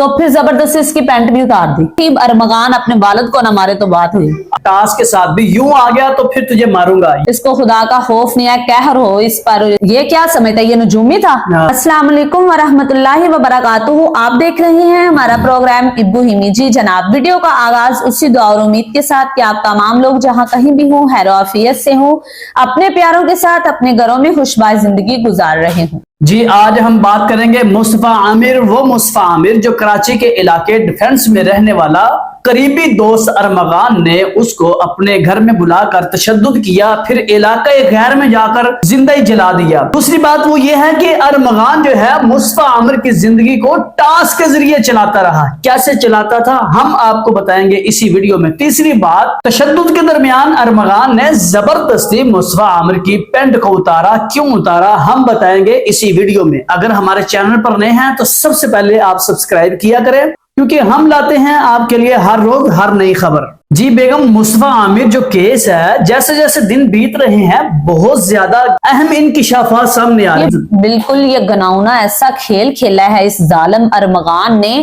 तो फिर जबरदस्ती इसकी पैंट भी उतार दी। अरमगान अपने वालिद को न मारे तो बात हुई, टास्क के साथ भी यूं आ गया तो फिर तुझे मारूंगा। इसको खुदा का खौफ नहीं है, कहर हो इस पर। ये क्या समझता है, ये नजूमी था। अस्सलाम वालेकुम वरहमतुल्लाहि वबरकातुहू। आप देख रहे हैं हमारा प्रोग्राम इब्बू हिमी। जी जनाब, वीडियो का आगाज उसी दुआ और उम्मीद के साथ कि आप तमाम लोग जहां कहीं भी हों, खैर आफियत से हों, अपने प्यारों के साथ अपने घरों में खुशबाज जिंदगी गुजार रहे हों। जी आज हम बात करेंगे मुस्तफा आमिर, वो मुस्तफा आमिर जो कराची के इलाके डिफेंस में रहने वाला करीबी दोस्त अरमगान ने उसको अपने घर में बुलाकर तशद्दुद किया, फिर इलाके गैर में जाकर जिंदा ही जला दिया। दूसरी बात वो ये है कि अरमगान जो है मुस्तफा आमिर की जिंदगी को टास्क के जरिए चलाता रहा। कैसे चलाता था हम आपको बताएंगे इसी वीडियो में। तीसरी बात, तशद्दुद के दरमियान अरमगान ने जबरदस्ती मुस्तफा आमिर की पैंट को उतारा, क्यों उतारा हम बताएंगे इसी वीडियो में। अगर हमारे चैनल पर नए हैं तो सबसे पहले आप सब्सक्राइब किया करें, क्योंकि हम लाते हैं आपके लिए हर रोज हर नई खबर। जी बेगम, मुस्तफा आमिर जो केस है, जैसे जैसे दिन बीत रहे हैं बहुत ज्यादा अहम इंकिशाफात सामने आ रहे हैं। बिल्कुल ये घिनौना ऐसा खेल खेला है इस जालिम अरमगान ने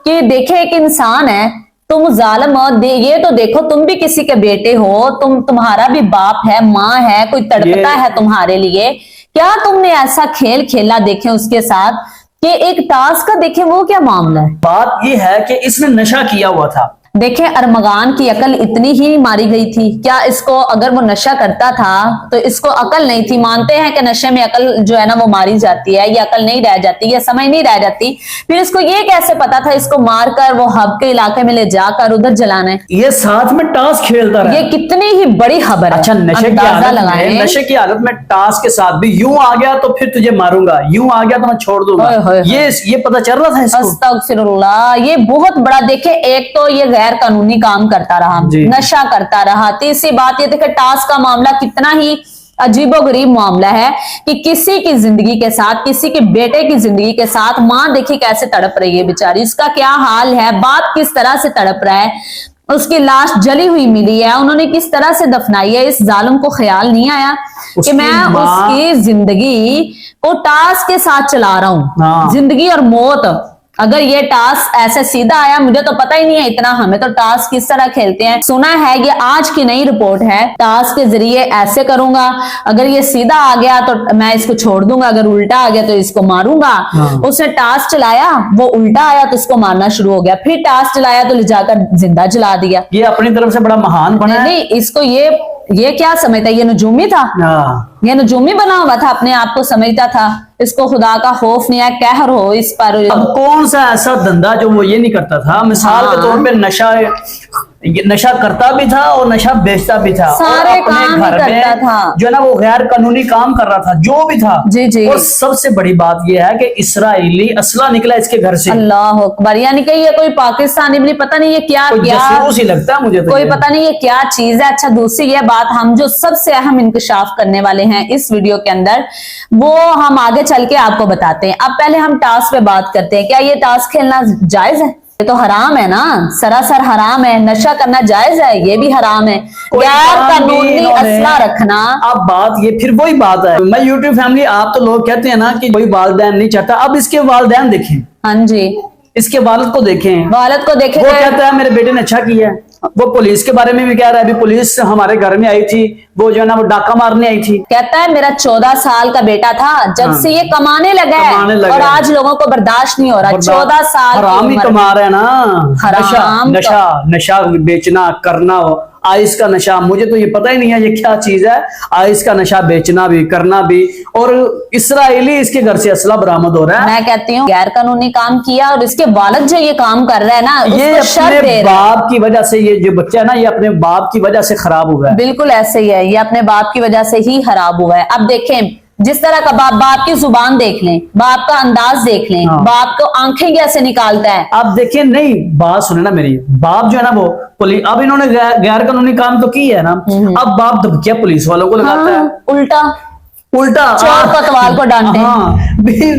कि देखे एक इंसान है, तुम जालिम ये तो देखो तुम भी किसी के बेटे हो, तुम्हारा भी बाप है, माँ है, कोई तड़पता है तुम्हारे लिए। क्या तुमने ऐसा खेल खेला देखे उसके साथ कि एक टास्क का देखे वो क्या मामला है। बात ये है कि इसने नशा किया हुआ था। देखें अरमगान की अकल इतनी ही मारी गई थी क्या? इसको अगर वो नशा करता था तो इसको अकल नहीं थी। मानते हैं कि नशे में अकल जो है ना वो मारी जाती है, ये अकल नहीं रह जाती, ये समझ नहीं रह जाती। फिर इसको ये कैसे पता था इसको मारकर वो हब के इलाके में ले जाकर उधर जलाना है। ये साथ में टास्क खेलता रहा। ये कितनी ही बड़ी खबर है। अच्छा, नशे की हालत में टास्क के साथ भी यूं आ गया तो फिर तुझे मारूंगा, यूं आ गया तो मैं छोड़ दूंगा। ये पता चल रहा था इसको। अस्तगफिरुल्लाह, ये बहुत बड़ा। देखे एक तो ये गैर कानूनी काम करता रहा, नशा करता रहा। तीसरी बात ये देखे टास्क का मामला कितना ही अजीबोगरीब मामला है कि किसी की जिंदगी के साथ, किसी के बेटे की जिंदगी के साथ माँ देखिए कैसे तड़प रही है बेचारी, उसका क्या हाल है, बाप किस तरह से तड़प रहा है, उसकी लाश जली हुई मिली है, उन्होंने किस तरह से दफनाई है। इस जालिम को ख्याल नहीं आया कि मैं उसकी जिंदगी को टास्क के साथ चला रहा हूँ। जिंदगी और मौत, अगर ये टास्क ऐसे सीधा आया, मुझे तो पता ही नहीं है इतना, हमें तो टास्क किस तरह खेलते हैं। सुना है ये आज की नई रिपोर्ट है, टास्क के जरिए ऐसे करूंगा, अगर ये सीधा आ गया तो मैं इसको छोड़ दूंगा, अगर उल्टा आ गया तो इसको मारूंगा। उसने टास्क चलाया, वो उल्टा आया तो इसको मारना शुरू हो गया, फिर टास्क चलाया तो ले जाकर जिंदा जला दिया। ये अपनी तरफ से बड़ा महान बना। नहीं, इसको ये क्या समझता है, ये नजूमी था, ये नजूमी बना हुआ था, अपने आप को समझता था। इसको खुदा का खौफ नहीं है, कहर हो इस पर। अब कौन सा ऐसा धंधा जो वो ये नहीं करता था। मिसाल के तौर पे नशा करता भी था और नशा बेचता भी था, सारे और अपने काम घर करता में था। जो है ना वो गैर कानूनी काम कर रहा था, जो भी था। जी जी। और सबसे बड़ी बात ये है कि इस्राएली असला निकला इसके घर से। अल्लाह अकबर, यानी कि ये कोई पाकिस्तानी भी पता नहीं ये क्या ही लगता है मुझे तो, कोई पता नहीं ये क्या चीज है। अच्छा, दूसरी ये बात, हम जो सबसे अहम इंकशाफ करने वाले हैं इस वीडियो के अंदर, वो हम आगे चल के आपको बताते हैं। अब पहले हम टास्क पे बात करते हैं। क्या ये टास्क खेलना जायज है? ये तो हराम है ना, सरासर हराम है। नशा करना जायज है, ये भी हराम है। गैर कानूनी असला रखना। अब बात ये फिर वही बात है। मैं यूट्यूब फैमिली, आप तो लोग कहते हैं ना कि कोई वालिदैन नहीं चाहता। अब इसके वालिदैन देखें। हाँ जी, इसके वालिद को देखें। वालिद को देखें, वो कहता है मेरे बेटे ने अच्छा किया है। वो पुलिस के बारे में भी कह रहा है, अभी पुलिस हमारे घर में आई थी, वो जो है ना वो डाका मारने आई थी। कहता है मेरा 14 साल का बेटा था, जब से ये कमाने लगा है और आज लोगों को बर्दाश्त नहीं हो रहा। 14 साल हराम ही कमा रहे हैं ना, नशा बेचना करना हो, आइस का नशा। मुझे तो ये पता ही नहीं है ये क्या चीज है, आइस का नशा बेचना भी करना भी। और इस्राएली इसके घर से असला बरामद हो रहा है। मैं कहती हूँ गैर कानूनी काम किया, और इसके वालिद जो ये काम कर रहा है ना, ये अपने बाप की वजह से, ये जो बच्चा है ना ये अपने बाप की वजह से खराब हुआ है। बिल्कुल ऐसे ही है, ये अपने बाप की वजह से ही खराब हुआ है। अब देखें जिस तरह का बाप की जुबान देख लें, बाप का अंदाज देख लें, बाप को आंखें कैसे निकालता है। आप देखिए, नहीं बात सुने ना मेरी, बाप जो है ना वो पुलिस, अब इन्होंने गैर कानूनी काम तो की है ना, अब बाप धमकियां पुलिस वालों को लगाता है। उल्टा चोर कोतवाल को डांटे।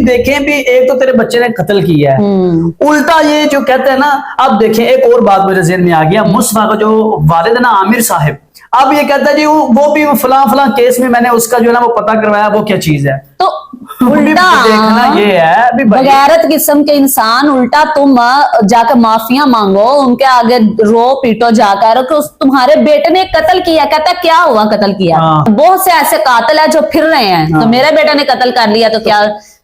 देखें भी, एक तो तेरे बच्चे ने कत्ल किया है, उल्टा ये जो कहते हैं ना। अब देखें एक और बात मेरे ज़हन में आ गया, मुस्तफा का जो वालिद है ना आमिर साहब, अब ये कहता है जी वो भी फलां केस में मैंने उसका जो है ना वो पता करवाया, वो क्या चीज है। तो उल्टा देखना ये है अभी भाई, बगैरत किस्म के इंसान, उल्टा तुम जाकर माफिया मांगो, उनके आगे रो पीटो जाकर कि तुम्हारे बेटे ने कत्ल किया। कहता क्या हुआ कत्ल किया? हाँ। बहुत से ऐसे कातिल है जो फिर रहे हैं, तो मेरे बेटे ने कत्ल कर लिया तो क्या?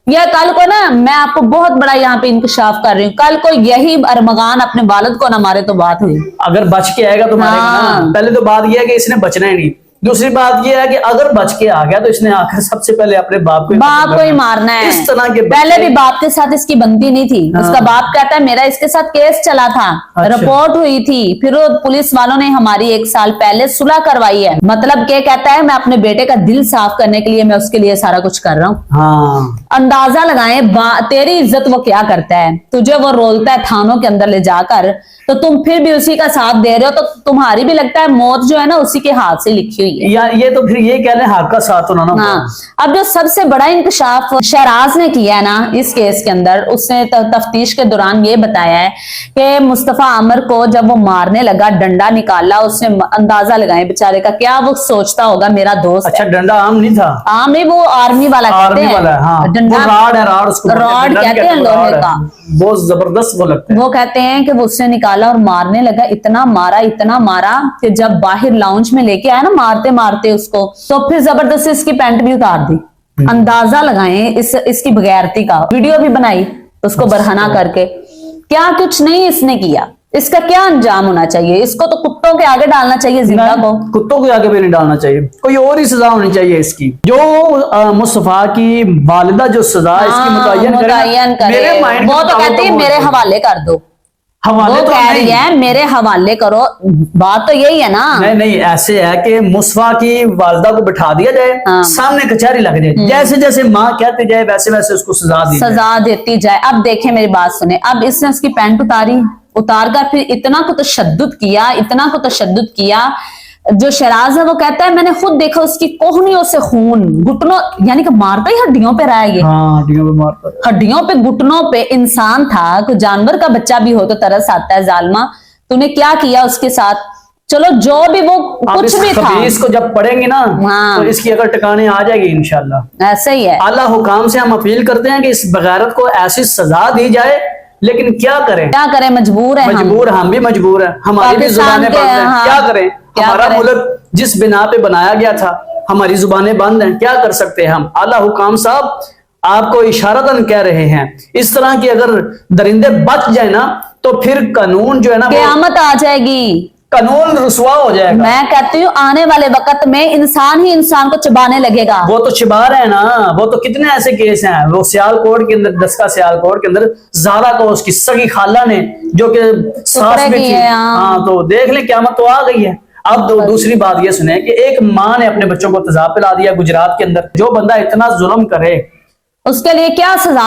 या कल को ना, मैं आपको बहुत बड़ा यहाँ पे इंकशाफ कर रही हूँ, कल को यही अरमगान अपने वालिद को ना मारे तो बात हुई। अगर बच के आएगा तो मारेगा हाँ। ना। पहले तो बात यह है कि इसने बचना ही नहीं। दूसरी बात यह है कि अगर बच के आ गया तो इसने आकर सबसे पहले अपने बाप को ही मारना है। इस तरह के पहले भी बाप के साथ इसकी बनती नहीं थी। हाँ। उसका बाप कहता है मेरा इसके साथ केस चला था, अच्छा। रिपोर्ट हुई थी, फिर वो पुलिस वालों ने हमारी 1 साल पहले सुलह करवाई है। मतलब क्या कहता है, मैं अपने बेटे का दिल साफ करने के लिए मैं उसके लिए सारा कुछ कर रहा हूँ। हाँ। अंदाजा लगाएं तेरी इज्जत वो क्या करता है। तुझे वो रोलता है थानों के अंदर ले जाकर, तो तुम फिर भी उसी का साथ दे रहे हो, तो तुम्हारी भी लगता है मौत जो है ना उसी के हाथ से लिखी हुई है। या ये तो फिर ये कह रहे हैं हाथ का साथ होना ना। हाँ। अब जो सबसे बड़ा इंकशाफ शहराज ने किया है ना इस केस के अंदर, उसने तफ्तीश के दौरान ये बताया है कि मुस्तफा आमिर को जब वो मारने लगा, डंडा निकाला, उसने अंदाजा लगाए बेचारे का, क्या वो सोचता होगा मेरा दोस्त अच्छा, डंडा आम नहीं था? आम नहीं, वो आर्मी वाला कहते आर्मी हैं। वाला है, हाँ। डंडा वो राड है, राड उसको रॉड डंडा कहते हैं वो लोहे राड है। का। बहुत जबरदस्त वो लगता है। वो कहते हैं कि वो उसने निकाला और मारने लगा, इतना मारा कि जब बाहर लाउंज में लेके आया ना मारते मारते उसको, तो फिर जबरदस्ती इसकी पैंट भी उतार दी। अंदाजा लगाएं इसकी बगैरती का। वीडियो भी बनाई उसको बरहना करके। क्या कुछ नहीं इसने किया। इसका क्या अंजाम होना चाहिए? इसको तो कुत्तों के आगे डालना चाहिए जिंदा को। कुत्तों के आगे भी नहीं डालना चाहिए, कोई और ही सजा होनी चाहिए इसकी। जो मुस्तफा की वालिदा जो सजा इसकी मुतय्यन करे, मेरे माइंड वो तो कहती है मेरे हवाले कर दो। हवाले वो तो कह रही नहीं है मेरे हवाले करो, बात तो यही है ना। नहीं, ऐसे है कि मुस्तफा की वालिदा को बिठा दिया जाए, हाँ। सामने कचहरी लग जाए, जैसे जैसे माँ कहती जाए वैसे वैसे उसको सजा दी जाए। सजा देती जाए। अब देखें मेरी बात सुने, अब इसने उसकी पैंट उतार कर फिर इतना को तशद्दुद किया। जो शहराज है वो कहता है मैंने खुद देखा उसकी कोहनियों से खून, घुटनों, यानी कि मारता ही हड्डियों पे रहा है ये। हाँ, हड्डियों पे मारता है। हड्डियों पे, घुटनों पे। इंसान था, कोई जानवर का बच्चा भी हो तो तरस आता है। जालमा, तूने क्या किया उसके साथ? चलो जो भी वो कुछ भी था, इसको जब पढ़ेंगे ना हाँ। तो इसकी अगर टिकाने आ जाएगी इंशाल्लाह। ऐसा ही है। आला हुकाम से हम अपील करते हैं कि इस बगारत को ऐसी सजा दी जाए, लेकिन क्या करें, मजबूर है हम भी मजबूर हैं, हमारी भी जुबानें बंद हैं। हाँ, क्या करें? हमारा मुल्क जिस बिना पे बनाया गया था, हमारी जुबानें बंद हैं, क्या कर सकते हैं हम? आला हुकाम साहब आपको इशारतन कह रहे हैं, इस तरह की अगर दरिंदे बच जाए ना तो फिर कानून जो है ना क़यामत आ जाएगी, कानून रुसवा हो जाएगा। मैं कहती हूँ आने वाले वक्त में इंसान ही इंसान को चबाने लगेगा। वो तो चिबा रहे हैं ना, वो तो कितने ऐसे केस हैं। वो सियालकोट के अंदर, दसका सियालकोट के अंदर ज़ारा को उसकी सगी खाला ने, जो कि सास में थी, हाँ, तो देख ले क्यामत तो आ गई है। अब दूसरी बात ये सुने कि एक माँ ने अपने बच्चों को तेजाब पिला दिया गुजरात के अंदर। जो बंदा इतना जुल्म करे उसके लिए क्या सजा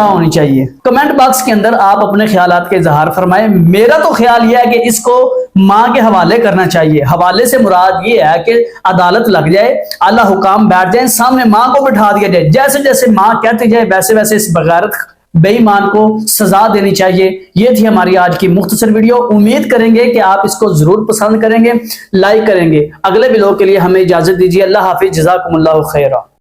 होनी चाहिए? कमेंट बॉक्स के अंदर आप अपने ख्यालात के इजहार फरमाएं। मेरा तो ख्याल यह है कि इसको माँ के हवाले करना चाहिए। हवाले से मुराद ये है कि अदालत लग जाए, आला हुकाम बैठ जाए, सामने माँ को बिठा दिया जाए, जैसे जैसे माँ कहती जाए वैसे वैसे इस बगारत बेईमान को सजा देनी चाहिए। ये थी हमारी आज की मुख्तसर वीडियो। उम्मीद करेंगे कि आप इसको जरूर पसंद करेंगे, लाइक करेंगे। अगले वीडियो के लिए हमें इजाजत दीजिए। अल्लाह हाफिज, जज़ाकुमुल्लाहु खैरा।